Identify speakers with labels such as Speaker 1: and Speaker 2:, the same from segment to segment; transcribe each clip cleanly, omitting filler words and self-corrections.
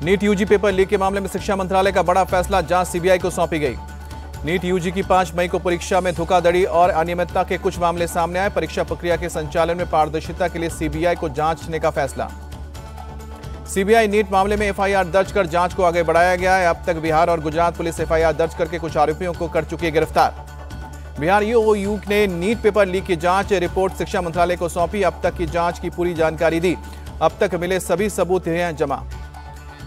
Speaker 1: NEET UG paper leak के मामले में शिक्षा मंत्रालय का बड़ा फैसला, जांच सीबीआई को सौंपी गई। नीट यूजी की 5 मई को परीक्षा में धोखाधड़ी और अनियमितता के कुछ मामले सामने आए। परीक्षा प्रक्रिया के संचालन में पारदर्शिता के लिए सीबीआई को जांचने का फैसला। सीबीआई नीट मामले में एफआईआर दर्ज कर जांच को आगे बढ़ाया गया है। अब तक बिहार और गुजरात पुलिस एफआईआर दर्ज करके कुछ आरोपियों को कर चुकी है गिरफ्तार। बिहार ईओयू ने नीट पेपर लीक की जांच रिपोर्ट शिक्षा मंत्रालय को सौंपी। अब तक की जांच की पूरी जानकारी दी। अब तक मिले सभी सबूत हैं जमा।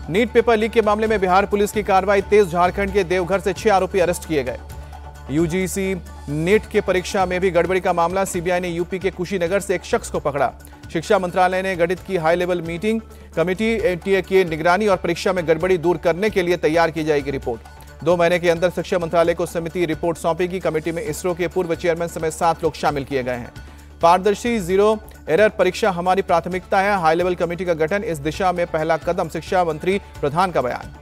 Speaker 1: नीट पेपर लीक के मामले में बिहार पुलिस की कार्रवाई तेज। झारखंड के देवघर से 6 आरोपी अरेस्ट किए गए। यूजीसी नीट के परीक्षा में भी गड़बड़ी का मामला, सीबीआई ने यूपी के कुशीनगर से एक शख्स को पकड़ा। शिक्षा मंत्रालय ने गठित की high level meeting committee, NTA की निगरानी और परीक्षा में गड़बड़ी दूर करने के लिए तैयार की जाएगी रिपोर्ट। 2 महीने के अंदर शिक्षा मंत्रालय को समिति रिपोर्ट सौंपेगी। कमेटी में इसरो के पूर्व चेयरमैन समेत 7 लोग शामिल किए गए हैं। पारदर्शी जीरो एरर परीक्षा हमारी प्राथमिकता है, हाई लेवल कमेटी का गठन इस दिशा में पहला कदम, शिक्षा मंत्री प्रधान का बयान।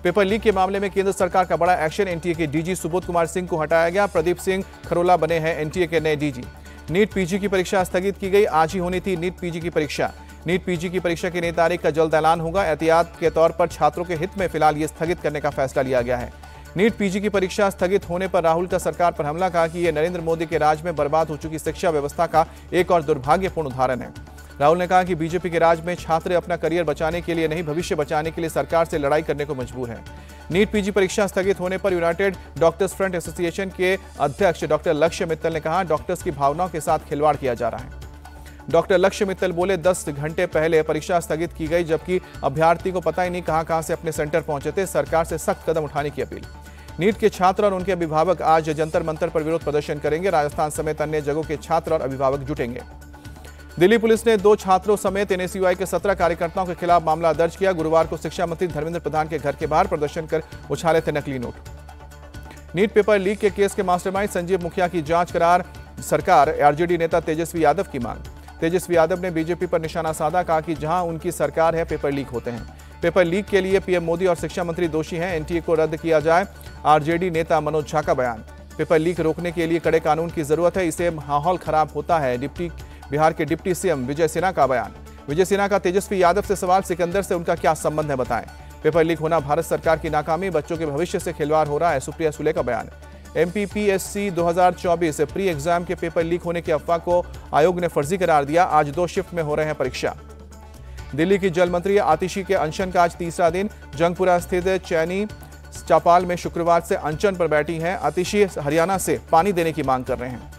Speaker 1: पेपर लीक के मामले में केंद्र सरकार का बड़ा एक्शन, एनटीए के डीजी सुबोध कुमार सिंह को हटाया गया। प्रदीप सिंह खरोला बने हैं एनटीए के नए डीजी। नीट पीजी की परीक्षा स्थगित की गई। आज ही होनी थी नीट पीजी की परीक्षा। नीट पीजी की परीक्षा की नई तारीख का जल्द ऐलान होगा। एहतियात के तौर पर छात्रों के हित में फिलहाल ये स्थगित करने का फैसला लिया गया है। नीट पीजी की परीक्षा स्थगित होने पर राहुल का सरकार पर हमला, कहा कि यह नरेंद्र मोदी के राज में बर्बाद हो चुकी शिक्षा व्यवस्था का एक और दुर्भाग्यपूर्ण उदाहरण है। राहुल ने कहा कि बीजेपी के राज में छात्र अपना करियर बचाने के लिए नहीं, भविष्य बचाने के लिए सरकार से लड़ाई करने को मजबूर है। नीट पीजी परीक्षा स्थगित होने पर यूनाइटेड डॉक्टर्स फ्रंट एसोसिएशन के अध्यक्ष डॉक्टर लक्ष्य मित्तल ने कहा, डॉक्टर्स की भावनाओं के साथ खिलवाड़ किया जा रहा है। डॉक्टर लक्ष्य मित्तल बोले, 10 घंटे पहले परीक्षा स्थगित की गई, जबकि अभ्यर्थी को पता ही नहीं कहां से अपने सेंटर पहुंचे थे। सरकार से सख्त कदम उठाने की अपील। नीट के छात्र और उनके अभिभावक आज जंतर मंतर पर विरोध प्रदर्शन करेंगे। राजस्थान समेत अन्य जगहों के छात्र और अभिभावक जुटेंगे। दिल्ली पुलिस ने 2 छात्रों समेत एनएसयूआई के 17 कार्यकर्ताओं के खिलाफ मामला दर्ज किया। गुरुवार को शिक्षा मंत्री धर्मेंद्र प्रधान के घर के बाहर प्रदर्शन कर उछाले थे नकली नोट। नीट पेपर लीक के केस के मास्टरमाइंड संजीव मुखिया की जांच करार सरकार। आरजेडी नेता तेजस्वी यादव की मांग। तेजस्वी यादव ने बीजेपी पर निशाना साधा, कहा कि जहां उनकी सरकार है पेपर लीक होते हैं। पेपर लीक के लिए पीएम मोदी और शिक्षा मंत्री दोषी हैं, एनटीए को रद्द किया जाए। आरजेडी नेता मनोज झा का बयान। पेपर लीक रोकने के लिए कड़े कानून की जरूरत है, इससे माहौल खराब होता है। बिहार के डिप्टी सीएम विजय सिन्हा का बयान। विजय सिन्हा का तेजस्वी यादव से सवाल, सिकंदर से उनका क्या संबंध है बताएं। पेपर लीक होना भारत सरकार की नाकामी, बच्चों के भविष्य से खिलवाड़ हो रहा है। सुप्रिया सुले का बयान। एमपीपीएससी 2024 प्री एग्जाम के पेपर लीक होने की अफवाह को आयोग ने फर्जी करार दिया। आज 2 शिफ्ट में हो रहे हैं परीक्षा। दिल्ली की जल मंत्री आतिशी के अनशन का आज तीसरा दिन। जंगपुरा स्थित चैनी चापाल में शुक्रवार से अनशन पर बैठी हैं। आतिशी हरियाणा से पानी देने की मांग कर रहे हैं।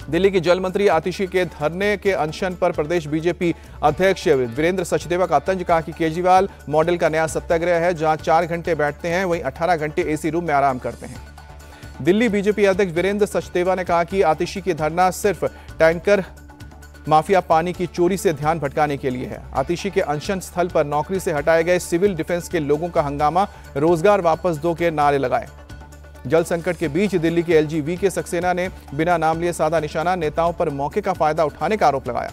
Speaker 1: दिल्ली की जल मंत्री आतिशी के धरने के अनशन पर प्रदेश बीजेपी अध्यक्ष वीरेंद्र सचदेवा का तंज, कहा कि केजरीवाल मॉडल का नया सत्याग्रह है, जहां 4 घंटे बैठते हैं वहीं 18 घंटे एसी रूम में आराम करते हैं। दिल्ली बीजेपी अध्यक्ष वीरेंद्र सचदेवा ने कहा कि आतिशी की धरना सिर्फ टैंकर माफिया पानी की चोरी से ध्यान भटकाने के लिए है। आतिशी के अनशन स्थल पर नौकरी से हटाए गए सिविल डिफेंस के लोगों का हंगामा, रोजगार वापस दो के नारे लगाए। जल संकट के बीच दिल्ली के एलजी वी.के. सक्सेना ने बिना नाम लिए साधा निशाना, नेताओं पर मौके का फायदा उठाने का आरोप लगाया।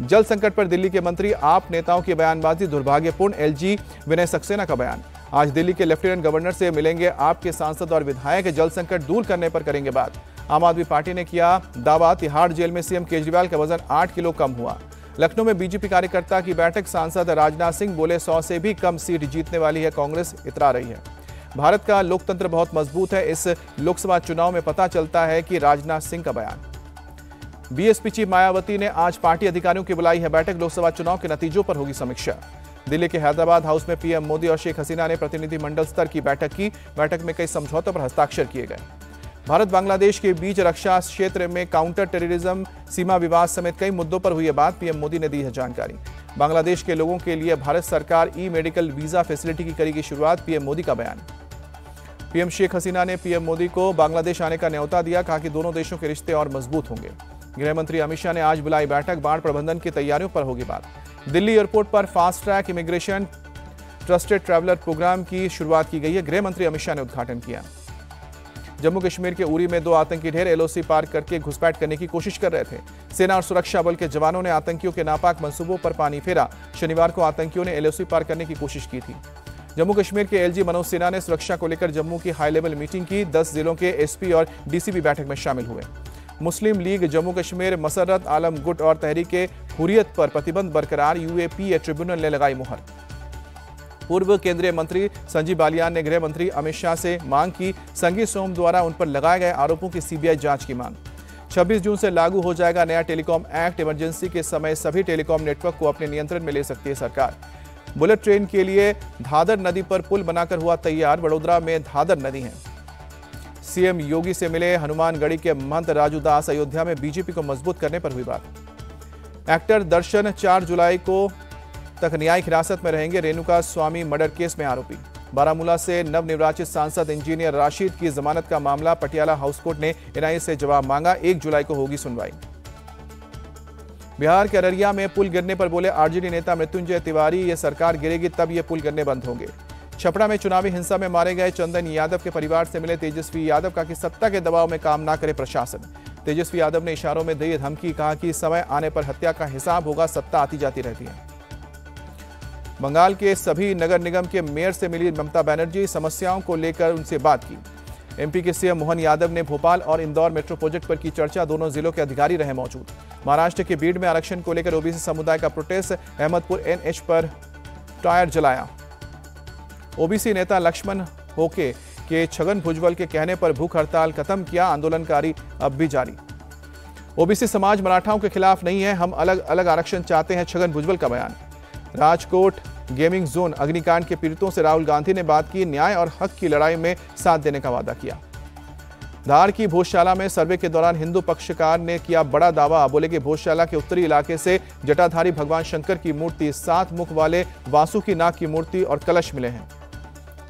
Speaker 1: जल संकट पर दिल्ली के मंत्री आप नेताओं की बयानबाजी दुर्भाग्यपूर्ण, एलजी विनय सक्सेना का बयान। आज दिल्ली के लेफ्टिनेंट गवर्नर से मिलेंगे आपके सांसद और विधायक, जल संकट दूर करने पर करेंगे बात। आम आदमी पार्टी ने किया दावा, तिहाड़ जेल में सीएम केजरीवाल का वजन 8 किलो कम हुआ। लखनऊ में बीजेपी कार्यकर्ता की बैठक, सांसद राजनाथ सिंह बोले 100 से भी कम सीट जीतने वाली है कांग्रेस, इतरा रही है। भारत का लोकतंत्र बहुत मजबूत है, इस लोकसभा चुनाव में पता चलता है कि राजनाथ सिंह का बयान। बीएसपी चीफ मायावती ने आज पार्टी अधिकारियों की बुलाई है बैठक, लोकसभा चुनाव के नतीजों पर होगी समीक्षा। दिल्ली के हैदराबाद हाउस में पीएम मोदी और शेख हसीना ने प्रतिनिधिमंडल स्तर की बैठक की। बैठक में कई समझौतों पर हस्ताक्षर किए गए। भारत बांग्लादेश के बीच रक्षा क्षेत्र में काउंटर टेररिज्म, सीमा विवाद समेत कई मुद्दों पर हुई है बात, पीएम मोदी ने दी है जानकारी। बांग्लादेश के लोगों के लिए भारत सरकार ई मेडिकल वीजा फैसिलिटी की करेगी शुरुआत, पीएम मोदी का बयान। पीएम शेख हसीना ने पीएम मोदी को बांग्लादेश आने का न्योता दिया, कहा कि दोनों देशों के रिश्ते और मजबूत होंगे। गृह मंत्री अमित शाह ने आज बुलाई बैठक, बाढ़ प्रबंधन की तैयारियों पर होगी बात। दिल्ली एयरपोर्ट पर fast track immigration trusted traveller programme की शुरुआत की गई है, गृह मंत्री अमित शाह ने उद्घाटन किया। जम्मू कश्मीर के उरी में 2 आतंकी ढेर एलओसी पार करके घुसपैठ करने की कोशिश कर रहे थे। सेना और सुरक्षा बल के जवानों ने आतंकियों के नापाक मंसूबों पर पानी फेरा। शनिवार को आतंकियों ने एलओसी पार करने की कोशिश की थी। जम्मू कश्मीर के एलजी मनोज सिन्हा ने सुरक्षा को लेकर जम्मू की हाई लेवल मीटिंग की। 10 जिलों के एसपी और डीसीपी बैठक में शामिल हुए। मुस्लिम लीग जम्मू कश्मीर, मसर्रत आलम गुट और तहरीक हुर्रियत पर प्रतिबंध बरकरार, यूएपीए ट्रिब्यूनल ने लगाई मुहर। पूर्व केंद्रीय मंत्री संजीव बालियान ने गृह मंत्री अमित शाह से मांग की। संगी सोम द्वारा उन पर लगाए गए आरोपों की सीबीआई जांच की मांग। 26 जून से लागू हो जाएगा नया टेलीकॉम एक्ट। इमरजेंसी के समय सभी टेलीकॉम नेटवर्क को अपने नियंत्रण में ले सकती है सरकार। बुलेट ट्रेन के लिए धादर नदी पर पुल बनाकर हुआ तैयार। वडोदरा में धादर नदी है। सीएम योगी से मिले हनुमानगढ़ी के महंत राजू दास। अयोध्या में बीजेपी को मजबूत करने पर हुई बात। एक्टर दर्शन 4 जुलाई को तक न्यायिक हिरासत में रहेंगे। रेणुका स्वामी मर्डर केस में आरोपी। बारामूला से नवनिर्वाचित सांसद इंजीनियर राशिद की जमानत का मामला। पटियाला हाउस कोर्ट ने एनआईए से जवाब मांगा। 1 जुलाई को होगी सुनवाई। बिहार के अररिया में पुल गिरने पर बोले आरजेडी नेता मृत्युंजय तिवारी, ये सरकार गिरेगी तब ये पुल गिरने बंद होंगे। छपरा में चुनावी हिंसा में मारे गए चंदन यादव के परिवार से मिले तेजस्वी यादव। कहा कि सत्ता के दबाव में काम ना करे प्रशासन। तेजस्वी यादव ने इशारों में दी धमकी। कहा कि समय आने पर हत्या का हिसाब होगा, सत्ता आती जाती रहती है। बंगाल के सभी नगर निगम के मेयर से मिली ममता बनर्जी। समस्याओं को लेकर उनसे बात की। एमपी के सीएम मोहन यादव ने भोपाल और इंदौर मेट्रो प्रोजेक्ट पर की चर्चा। दोनों जिलों के अधिकारी रहे मौजूद। महाराष्ट्र के बीड में आरक्षण को लेकर ओबीसी समुदाय का प्रोटेस्ट। अहमदपुर एनएच पर टायर जलाया। ओबीसी नेता लक्ष्मण होके के छगन भुजबल के कहने पर भूख हड़ताल खत्म किया। आंदोलनकारी अब भी जारी। ओबीसी समाज मराठाओं के खिलाफ नहीं है, हम अलग अलग आरक्षण चाहते हैं, छगन भुजबल का बयान। राजकोट गेमिंग जोन अग्निकांड के पीड़ितों से राहुल गांधी ने बात की। न्याय और हक की लड़ाई में साथ देने का वादा किया। धार की भोजशाला में सर्वे के दौरान हिंदू पक्षकार ने किया बड़ा दावा। बोले कि भोजशाला के उत्तरी इलाके से जटाधारी भगवान शंकर की मूर्ति, 7 मुख वाले वासुकी नाग की मूर्ति और कलश मिले हैं।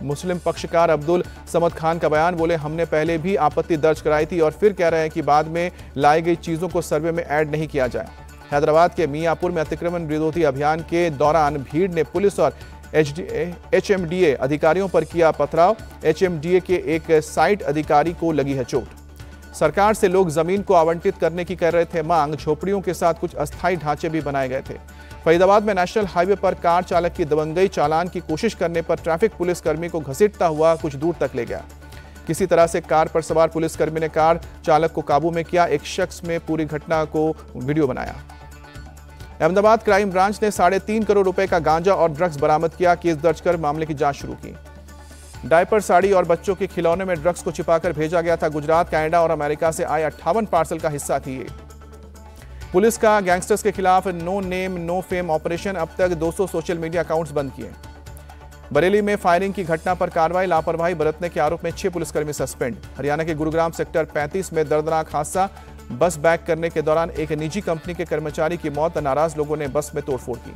Speaker 1: मुस्लिम पक्षकार अब्दुल समद खान का बयान। बोले हमने पहले भी आपत्ति दर्ज कराई थी और फिर कह रहे हैं कि बाद में लाई गई चीजों को सर्वे में ऐड नहीं किया जाए। हैदराबाद के मियापुर में अतिक्रमण विरोधी अभियान के दौरान भीड़ ने पुलिस और एचएमडीए अधिकारियों पर किया पथराव। एचएमडीए के एक साइट अधिकारी को लगी है चोट। सरकार से लोग जमीन को आवंटित करने की कर रहे थे मांग। झोपड़ियों के साथ कुछ अस्थायी ढांचे भी बनाए गए थे। फरीदाबाद में नेशनल हाईवे पर कार चालक की दबंगई। चालान की कोशिश करने पर ट्रैफिक पुलिसकर्मी को घसीटता हुआ कुछ दूर तक ले गया। किसी तरह से कार पर सवार पुलिसकर्मी ने कार चालक को काबू में किया। एक शख्स में पूरी घटना को वीडियो बनाया। अहमदाबाद क्राइम ब्रांच ने 3.5 करोड़ रुपए का गांजा और ड्रग्स बरामद किया। केस दर्ज कर मामले की जांच शुरू की। डायपर, साड़ी और बच्चों के खिलौने में ड्रग्स को छिपाकर भेजा गया था। गुजरात, कनाडा और अमेरिका से आए 58 पार्सल का हिस्सा थी ये। पुलिस का गैंगस्टर्स के खिलाफ no name no fame operation. अब तक 200 सोशल मीडिया अकाउंट्स बंद किए। बरेली में फायरिंग की घटना पर कार्रवाई। लापरवाही बरतने के आरोप में 6 पुलिसकर्मी सस्पेंड। हरियाणा के गुरुग्राम सेक्टर 35 में दर्दनाक हादसा। बस बैक करने के दौरान एक निजी कंपनी के कर्मचारी की मौत। नाराज लोगों ने बस में तोड़फोड़ की।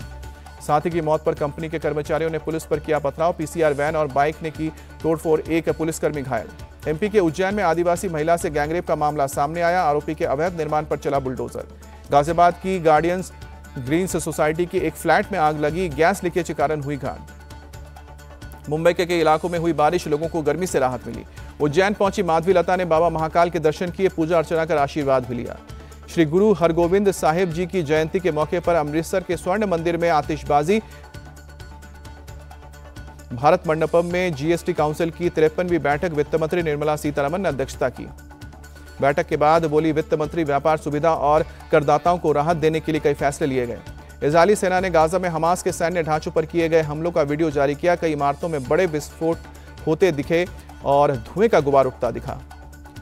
Speaker 1: साथी की मौत पर कंपनी के कर्मचारियों ने पुलिस पर किया पथराव। पीसीआर वैन और बाइक ने की तोड़फोड़। एक पुलिसकर्मी घायल। एमपी के उज्जैन में आदिवासी महिला से गैंगरेप का मामला सामने आया। आरोपी के अवैध निर्माण पर चला बुलडोजर। गाजियाबाद की गार्डियंस ग्रीन्स सोसाइटी के एक फ्लैट में आग लगी। गैस लीकेज के कारण हुई घात। मुंबई के कई इलाकों में हुई बारिश। लोगों को गर्मी से राहत मिली। उज्जैन पहुंची माधवी लता ने बाबा महाकाल के दर्शन किए। पूजा अर्चना कर आशीर्वाद भी लिया। श्री गुरु हरगोविंद साहिब जी की जयंती के मौके पर अमृतसर के स्वर्ण मंदिर में आतिशबाजी। भारत मंडपम में जीएसटी काउंसिल की 53वीं बैठक। वित्त मंत्री निर्मला सीतारमण ने अध्यक्षता की। बैठक के बाद बोली वित्त मंत्री, व्यापार सुविधा और करदाताओं को राहत देने के लिए कई फैसले लिए गए। इजरायली सेना ने गाजा में हमास के सैन्य ढांचों पर किए गए हमलों का वीडियो जारी किया। कई इमारतों में बड़े विस्फोट होते दिखे और धुएं का गुबार उठता दिखा।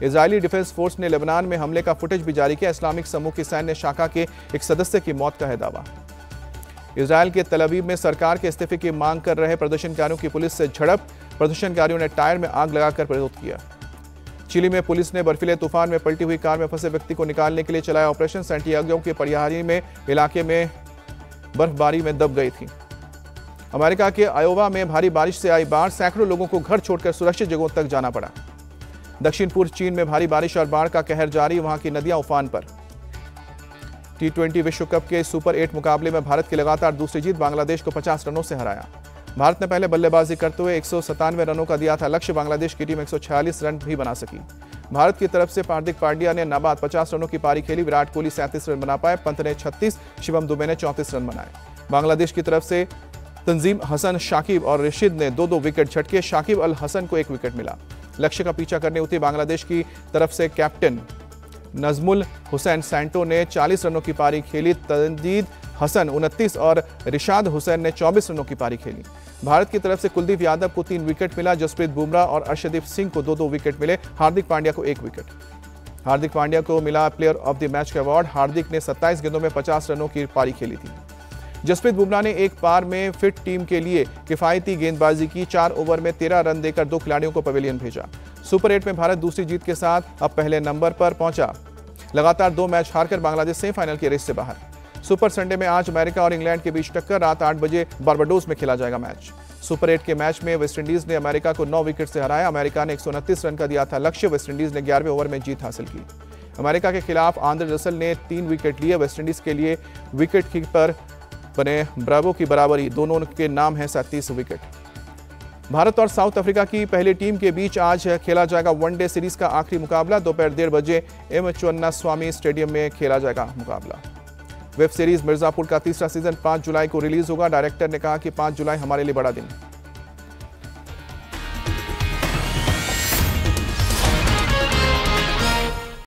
Speaker 1: इजरायली डिफेंस फोर्स ने लेबनान में हमले का फुटेज भी जारी किया। इस्लामिक समूह की सैन्य शाखा के एक सदस्य की मौत का है दावा। इजरायल के तल अवीव में सरकार के इस्तीफे की मांग कर रहे प्रदर्शनकारियों की पुलिस से झड़प। प्रदर्शनकारियों ने टायर में आग लगाकर विरोध किया। चिली में पुलिस ने बर्फीले तूफान में पलटी हुई कार में फंसे व्यक्ति को निकालने के लिए चलाया ऑपरेशन। सैंटियागो के परिहारी में इलाके में बर्फबारी में दब गई थी। अमेरिका के आयोवा में भारी बारिश से आई बाढ़। सैकड़ों लोगों को घर छोड़कर सुरक्षित जगहों तक जाना पड़ा। दक्षिण पूर्व चीन में भारी बारिश और बाढ़ का कहर जारी। वहां की नदियां उफान पर। T20 विश्व कप के सुपर 8 मुकाबले में भारत की लगातार दूसरी जीत। बांग्लादेश को 50 रनों से हराया। भारत ने पहले बल्लेबाजी करते हुए 197 रनों का दिया था लक्ष्य। बांग्लादेश की टीम 146 रन भी बना सकी। भारत की तरफ से हार्दिक पांड्या ने नाबाद 50 रनों की पारी खेली। विराट कोहली 37 रन बना पाए। पंत ने 36, शिवम दुबे ने 34 रन बनाए। बांग्लादेश की तरफ से तंजीम हसन, शाकिब और रशीद ने 2-2 विकेट झटके। शाकिब अल हसन को 1 विकेट मिला। लक्ष्य का पीछा करने उतरी बांग्लादेश की तरफ से कैप्टन नजमुल हुसैन सैंटो ने 40 रनों की पारी खेली। तंजीद हसन 29 और रिशाद हुसैन ने 24 रनों की पारी खेली। भारत की तरफ से कुलदीप यादव को 3 विकेट मिला। जसप्रीत बुमराह और अर्शदीप सिंह को 2-2 विकेट मिले। हार्दिक पांड्या को 1 विकेट। हार्दिक पांड्या को मिला प्लेयर ऑफ द मैच का अवार्ड। हार्दिक ने 27 गेंदों में 50 रनों की पारी खेली थी। जसप्रीत बुमराह ने एक पार में फिट टीम के लिए किफायती गेंदबाजी की। 4 ओवर में 13 रन देकर 2 खिलाड़ियों को पवेलियन भेजा। सुपर 8 में भारत दूसरी जीत के साथ अब पहले नंबर पर पहुंचा। लगातार 2 मैच हारकर बांग्लादेश सेमीफाइनल की रेस से बाहर। सुपर संडे में आज अमेरिका और इंग्लैंड के बीच टक्कर। रात 8 बजे बारबाडोस में खेला जाएगा मैच। सुपर 8 के मैच में वेस्टइंडीज ने अमेरिका को 9 विकेट से हराया। अमेरिका ने 129 रन का दिया था लक्ष्य। वेस्टइंडीज ने 11वें ओवर में जीत हासिल की। अमेरिका के खिलाफ आंद्रे रसल ने 3 विकेट लिए। वेस्टइंडीज के लिए विकेट कीपर बने ब्रावो की बराबरी। दोनों के नाम है 37 विकेट। भारत और साउथ अफ्रीका की पहली टीम के बीच आज खेला जाएगा वनडे सीरीज का आखिरी मुकाबला। दोपहर 1:30 बजे एम चन्नास्वामी स्टेडियम में खेला जाएगा मुकाबला। वेब सीरीज मिर्जापुर का तीसरा सीजन 5 जुलाई को रिलीज होगा। डायरेक्टर ने कहा कि 5 जुलाई हमारे लिए बड़ा दिन।